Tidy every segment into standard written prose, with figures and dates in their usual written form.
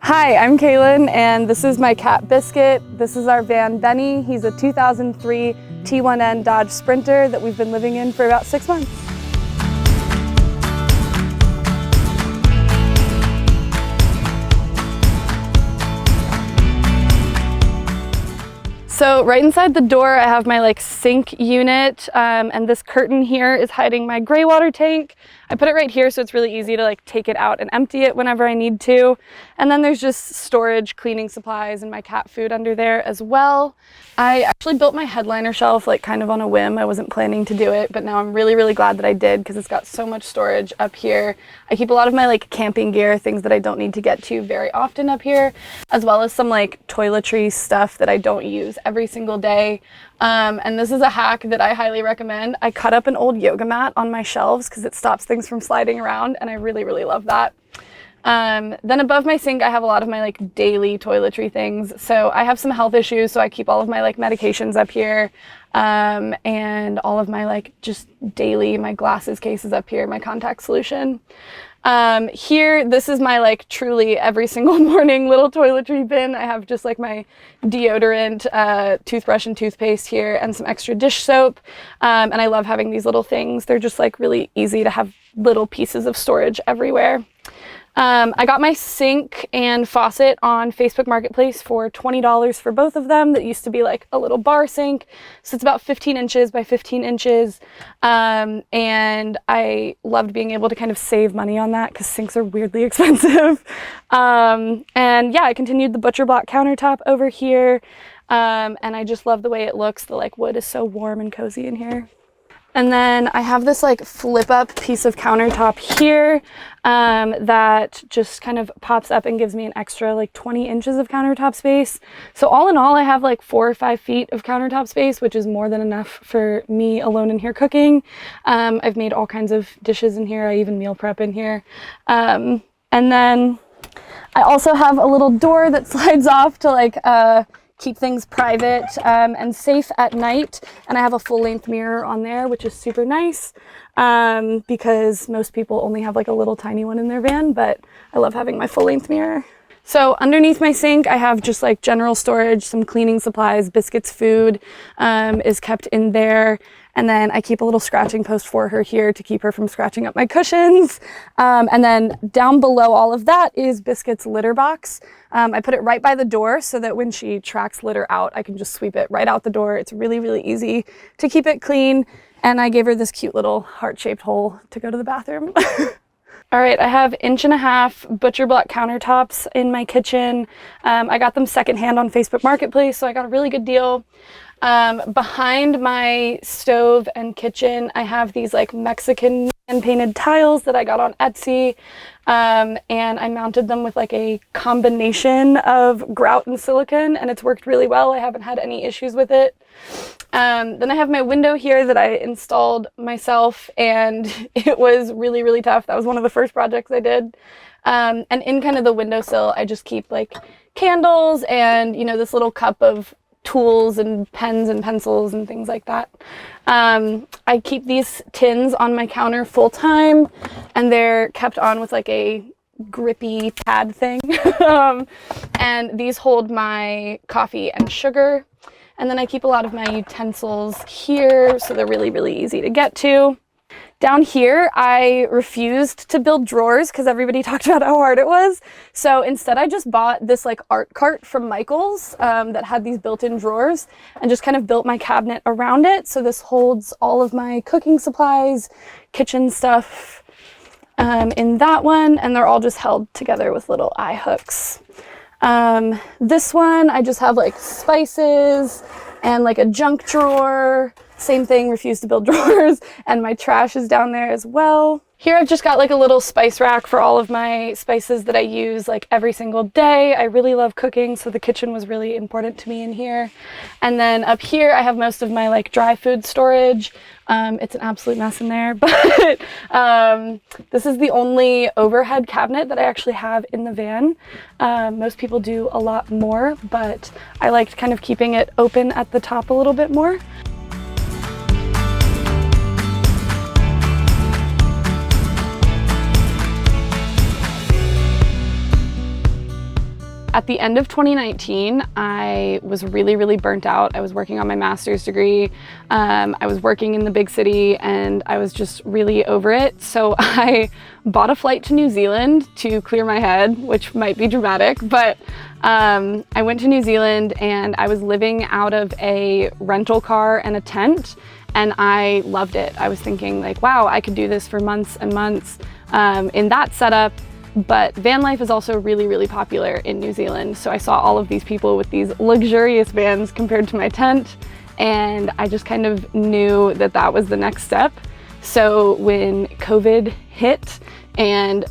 Hi, I'm Kalen, and this is my cat Biscuit. This is our van Benny. He's a 2003 T1N Dodge Sprinter that we've been living in for about 6 months. So right inside the door, I have my sink unit, and this curtain here is hiding my gray water tank. I put it right here so it's really easy to take it out and empty it whenever I need to. And then there's just storage, cleaning supplies, and my cat food under there as well. I actually built my headliner shelf kind of on a whim. I wasn't planning to do it, but now I'm really glad that I did because it's got so much storage up here. I keep a lot of my camping gear, things that I don't need to get to very often up here, as well as some toiletry stuff that I don't use every single day. And this is a hack that I highly recommend. I cut up an old yoga mat on my shelves because it stops things from sliding around, and I really love that. Then above my sink, I have a lot of my daily toiletry things. So I have some health issues, so I keep all of my medications up here, and all of my just daily, my glasses cases up here, my contact solution. Here, this is my truly every single morning little toiletry bin. I have just my deodorant, toothbrush and toothpaste here, and some extra dish soap. And I love having these little things. They're just really easy to have little pieces of storage everywhere. I got my sink and faucet on Facebook Marketplace for $20 for both of them. That used to be a little bar sink. So it's about 15 inches by 15 inches. And I loved being able to kind of save money on that because sinks are weirdly expensive. And yeah, I continued the butcher block countertop over here. And I just love the way it looks. The wood is so warm and cozy in here. And then I have this flip up piece of countertop here that just kind of pops up and gives me an extra 20 inches of countertop space. So all in all, I have 4 or 5 feet of countertop space, which is more than enough for me alone in here cooking. I've made all kinds of dishes in here. I even meal prep in here. And then I also have a little door that slides off to keep things private and safe at night. And I have a full-length mirror on there, which is super nice because most people only have a little tiny one in their van, but I love having my full-length mirror. So underneath my sink, I have just general storage, some cleaning supplies, Biscuit's food is kept in there. And then I keep a little scratching post for her here to keep her from scratching up my cushions. And then down below all of that is Biscuit's litter box. I put it right by the door so that when she tracks litter out, I can just sweep it right out the door. It's really easy to keep it clean. And I gave her this cute little heart-shaped hole to go to the bathroom. All right, I have 1.5 inch butcher block countertops in my kitchen. I got them secondhand on Facebook Marketplace, so I got a really good deal. Behind my stove and kitchen, I have these Mexican hand-painted tiles that I got on Etsy, and I mounted them with a combination of grout and silicone, and it's worked really well. I haven't had any issues with it. Then I have my window here that I installed myself, and it was really tough. That was one of the first projects I did. And in kind of the windowsill, I just keep candles and, this little cup of tools and pens and pencils and things like that. I keep these tins on my counter full time, and they're kept on with a grippy pad thing. And these hold my coffee and sugar. And then I keep a lot of my utensils here, so they're really easy to get to. Down here, I refused to build drawers because everybody talked about how hard it was. So instead, I just bought this art cart from Michael's that had these built-in drawers and just kind of built my cabinet around it. So this holds all of my cooking supplies, kitchen stuff in that one, and they're all just held together with little eye hooks. This one, I just have spices and a junk drawer. Same thing, refuse to build drawers, and my trash is down there as well. Here I've just got a little spice rack for all of my spices that I use every single day. I really love cooking, so the kitchen was really important to me in here. And then up here I have most of my dry food storage. It's an absolute mess in there, but this is the only overhead cabinet that I actually have in the van. Most people do a lot more, but I liked kind of keeping it open at the top a little bit more. At the end of 2019, I was really burnt out. I was working on my master's degree. I was working in the big city and I was just really over it. So I bought a flight to New Zealand to clear my head, which might be dramatic, but I went to New Zealand and I was living out of a rental car and a tent, and I loved it. I was thinking like, wow, I could do this for months and months in that setup. But van life is also really popular in New Zealand. So I saw all of these people with these luxurious vans compared to my tent, and I just kind of knew that that was the next step. So when COVID hit and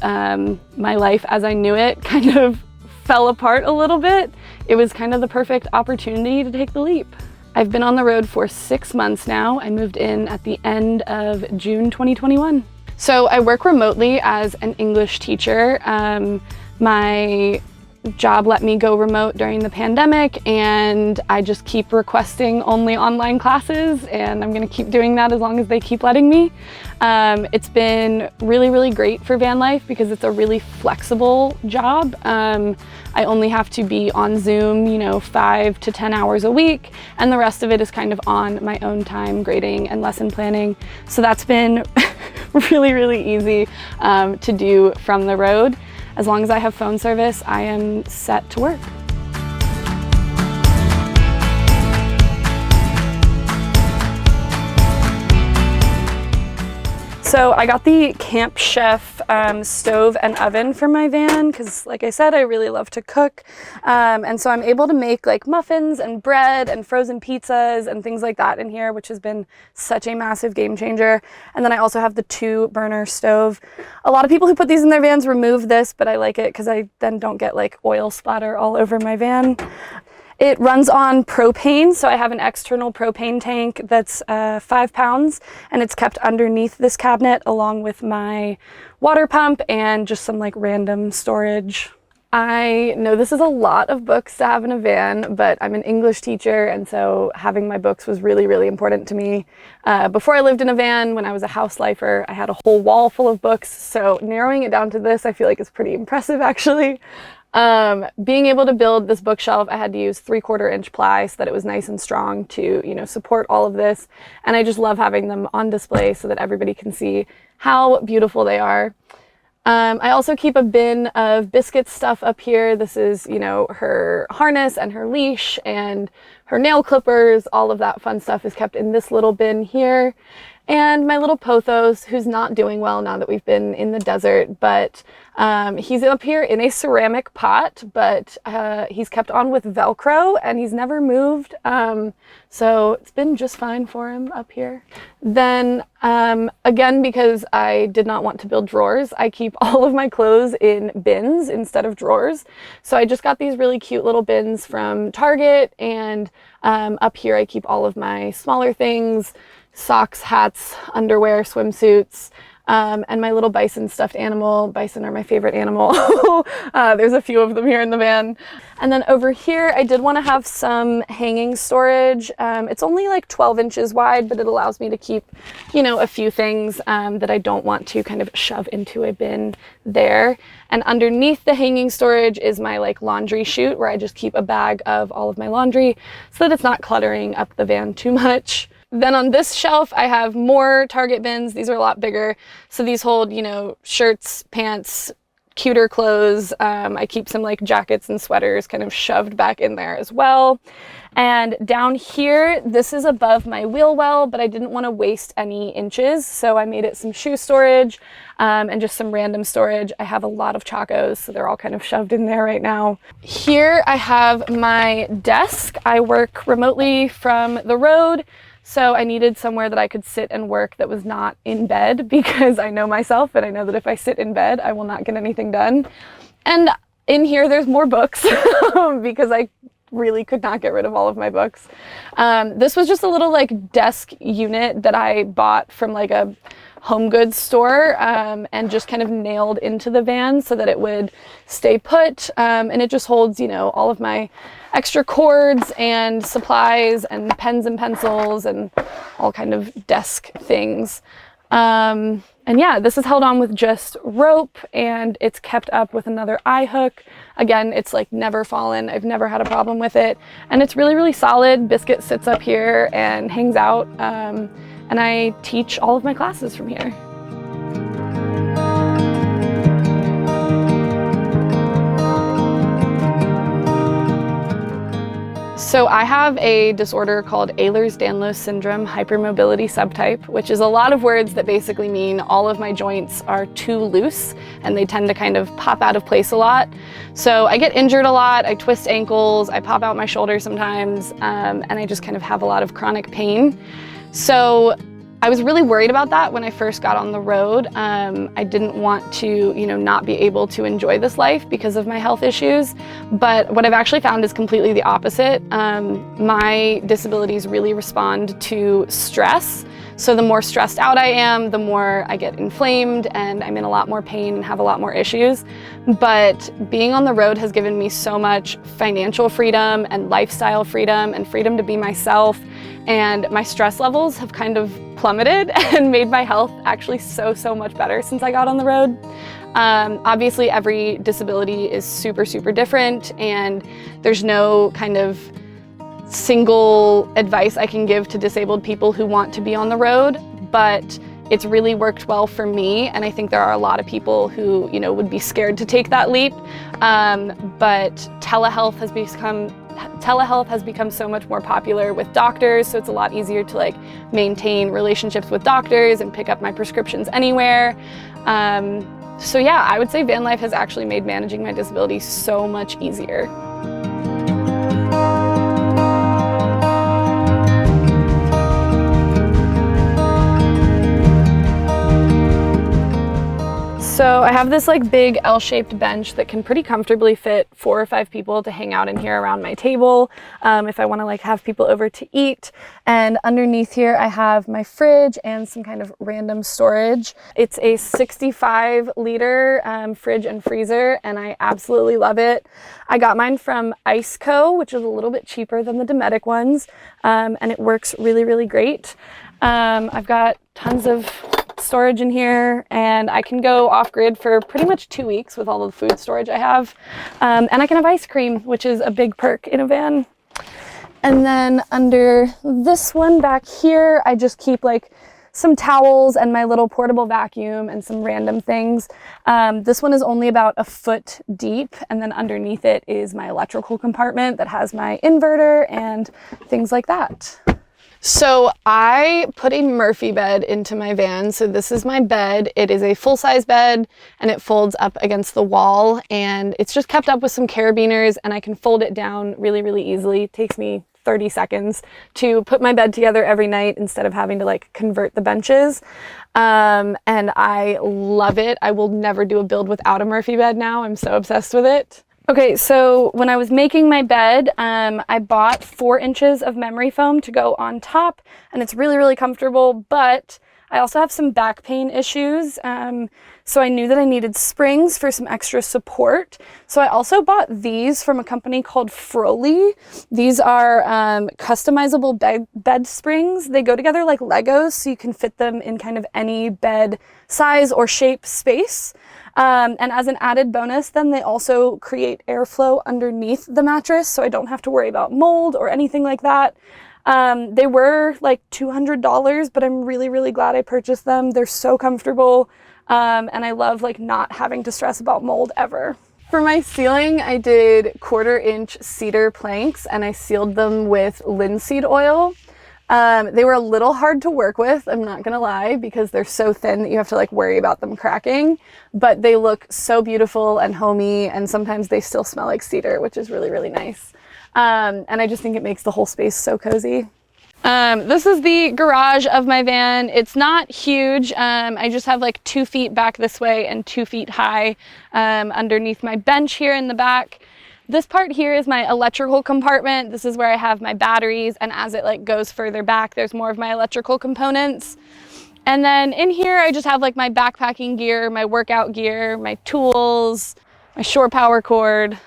my life as I knew it kind of fell apart a little bit, it was kind of the perfect opportunity to take the leap. I've been on the road for 6 months now. I moved in at the end of June 2021. So I work remotely as an English teacher. My job let me go remote during the pandemic, and I just keep requesting only online classes, and I'm gonna keep doing that as long as they keep letting me. It's been really great for van life because it's a really flexible job. I only have to be on Zoom, 5 to 10 hours a week, and the rest of it is kind of on my own time, grading and lesson planning. So that's been really easy to do from the road. As long as I have phone service, I am set to work. So I got the Camp Chef stove and oven for my van because, like I said, I really love to cook. And so I'm able to make like muffins and bread and frozen pizzas and things like that in here, which has been such a massive game changer. And then I also have the 2-burner stove. A lot of people who put these in their vans remove this, but I like it because I then don't get like oil splatter all over my van. It runs on propane, so I have an external propane tank that's 5 pounds, and it's kept underneath this cabinet along with my water pump and just some like random storage. I know this is a lot of books to have in a van, but I'm an English teacher, and so having my books was really important to me. Before I lived in a van, when I was a house lifer, I had a whole wall full of books, so narrowing it down to this I feel like is pretty impressive actually. Being able to build this bookshelf, I had to use 3/4 inch ply so that it was nice and strong to, support all of this. And I just love having them on display so that everybody can see how beautiful they are. I also keep a bin of biscuit stuff up here. This is, her harness and her leash and her nail clippers. All of that fun stuff is kept in this little bin here. And my little Pothos, who's not doing well now that we've been in the desert, but he's up here in a ceramic pot, but he's kept on with Velcro and he's never moved. So it's been just fine for him up here. Then again, because I did not want to build drawers, I keep all of my clothes in bins instead of drawers. So I just got these really cute little bins from Target, and up here I keep all of my smaller things. Socks, hats, underwear, swimsuits, and my little bison stuffed animal. Bison are my favorite animal. There's a few of them here in the van. And then over here, I did want to have some hanging storage. It's only like 12 inches wide, but it allows me to keep, a few things that I don't want to kind of shove into a bin there. And underneath the hanging storage is my like laundry chute, where I just keep a bag of all of my laundry so that it's not cluttering up the van too much. Then on this shelf, I have more Target bins. These are a lot bigger. So these hold, shirts, pants, cuter clothes. I keep some like jackets and sweaters kind of shoved back in there as well. And down here, this is above my wheel well, but I didn't want to waste any inches. So I made it some shoe storage and just some random storage. I have a lot of Chacos, so they're all kind of shoved in there right now. Here I have my desk. I work remotely from the road. So I needed somewhere that I could sit and work that was not in bed, because I know myself and I know that if I sit in bed, I will not get anything done. And in here, there's more books because I really could not get rid of all of my books. This was just a little like desk unit that I bought from like a home goods store and just kind of nailed into the van so that it would stay put. And it just holds, all of my extra cords and supplies and pens and pencils and all kind of desk things. And yeah, this is held on with just rope, and it's kept up with another eye hook. Again, it's like never fallen. I've never had a problem with it. And it's really, really solid. Biscuit sits up here and hangs out. And I teach all of my classes from here. So I have a disorder called Ehlers-Danlos syndrome hypermobility subtype, which is a lot of words that basically mean all of my joints are too loose and they tend to kind of pop out of place a lot. So I get injured a lot, I twist ankles, I pop out my shoulder sometimes, and I just kind of have a lot of chronic pain. So I was really worried about that when I first got on the road. I didn't want to, not be able to enjoy this life because of my health issues. But what I've actually found is completely the opposite. My disabilities really respond to stress. So the more stressed out I am, the more I get inflamed and I'm in a lot more pain and have a lot more issues. But being on the road has given me so much financial freedom and lifestyle freedom and freedom to be myself. And my stress levels have kind of plummeted and made my health actually so much better since I got on the road. Obviously, every disability is super different, and there's no kind of single advice I can give to disabled people who want to be on the road, but it's really worked well for me, and I think there are a lot of people who, would be scared to take that leap. But telehealth has become so much more popular with doctors, so it's a lot easier to maintain relationships with doctors and pick up my prescriptions anywhere. So yeah, I would say van life has actually made managing my disability so much easier. So I have this big L-shaped bench that can pretty comfortably fit 4 or 5 people to hang out in here around my table if I want to have people over to eat. And underneath here I have my fridge and some kind of random storage. It's a 65-liter fridge and freezer, and I absolutely love it. I got mine from Ice Co, which is a little bit cheaper than the Nomadic ones, and it works really great. I've got tons of storage in here, and I can go off-grid for pretty much 2 weeks with all the food storage I have. And I can have ice cream, which is a big perk in a van. And then under this one back here, I just keep some towels and my little portable vacuum and some random things. This one is only about a foot deep, and then underneath it is my electrical compartment that has my inverter and things like that. So I put a Murphy bed into my van. So this is my bed. It is a full-size bed and it folds up against the wall, and it's just kept up with some carabiners, and I can fold it down really easily. It takes me 30 seconds to put my bed together every night instead of having to convert the benches. And I love it. I will never do a build without a Murphy bed now. I'm so obsessed with it. Okay, so when I was making my bed, I bought 4 inches of memory foam to go on top, and it's really comfortable, but I also have some back pain issues, so I knew that I needed springs for some extra support. So I also bought these from a company called Froli. These are customizable bed springs. They go together like Legos, so you can fit them in kind of any bed size or shape space. And as an added bonus, then they also create airflow underneath the mattress, so I don't have to worry about mold or anything like that. They were $200, but I'm really glad I purchased them. They're so comfortable, and I love not having to stress about mold ever. For my ceiling, I did 1/4-inch cedar planks, and I sealed them with linseed oil. They were a little hard to work with, I'm not gonna lie, because they're so thin that you have to worry about them cracking, but they look so beautiful and homey, and sometimes they still smell like cedar, which is really nice. And I just think it makes the whole space so cozy. This is the garage of my van. It's not huge. I just have 2 feet back this way and 2 feet high underneath my bench here in the back. This part here is my electrical compartment. This is where I have my batteries, and as it goes further back, there's more of my electrical components. And then in here, I just have my backpacking gear, my workout gear, my tools, my shore power cord.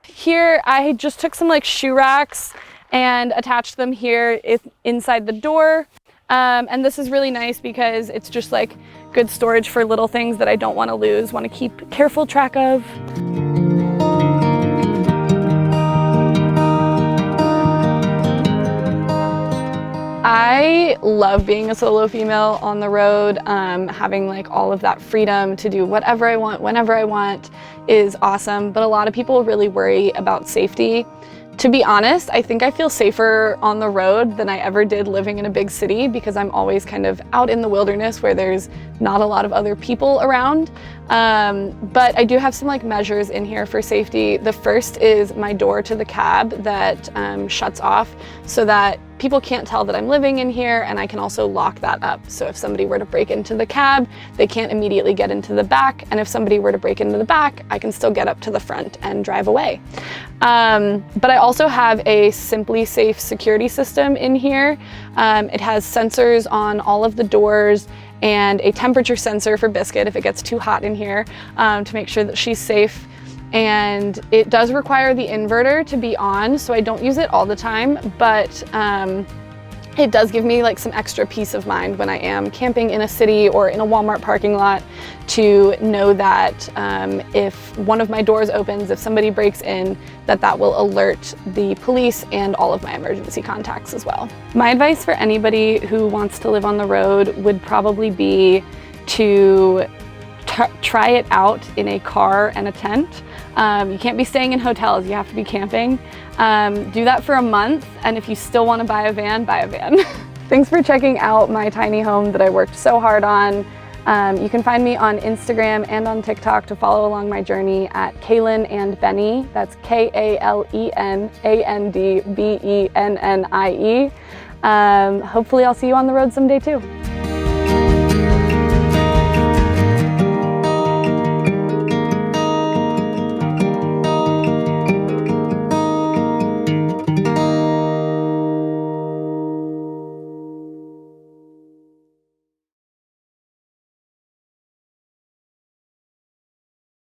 Here, I just took some shoe racks and attached them here inside the door. And this is really nice because it's just good storage for little things that I don't want to lose, want to keep careful track of. love being a solo female on the road. Having like all of that freedom to do whatever I want, whenever I want is awesome. But a lot of people really worry about safety. To be honest, I think I feel safer on the road than I ever did living in a big city because I'm always kind of out in the wilderness where there's not a lot of other people around. But I do have some like measures in here for safety. The first is my door to the cab that shuts off so that people can't tell that I'm living in here, and I can also lock that up. So if somebody were to break into the cab, they can't immediately get into the back, and if somebody were to break into the back, I can still get up to the front and drive away. But I also have a Simply Safe security system in here. It has sensors on all of the doors and a temperature sensor for Biscuit if it gets too hot in here to make sure that she's safe. And it does require the inverter to be on, so I don't use it all the time, but it does give me like some extra peace of mind when I am camping in a city or in a Walmart parking lot to know that if one of my doors opens, if somebody breaks in, that will alert the police and all of my emergency contacts as well. My advice for anybody who wants to live on the road would probably be to try it out in a car and a tent. You can't be staying in hotels, you have to be camping. Do that for a month, and if you still want to buy a van, buy a van. Thanks for checking out my tiny home that I worked so hard on. You can find me on Instagram and on TikTok to follow along my journey at Kalen and Bennie. That's KalenAndBennie. Hopefully I'll see you on the road someday too.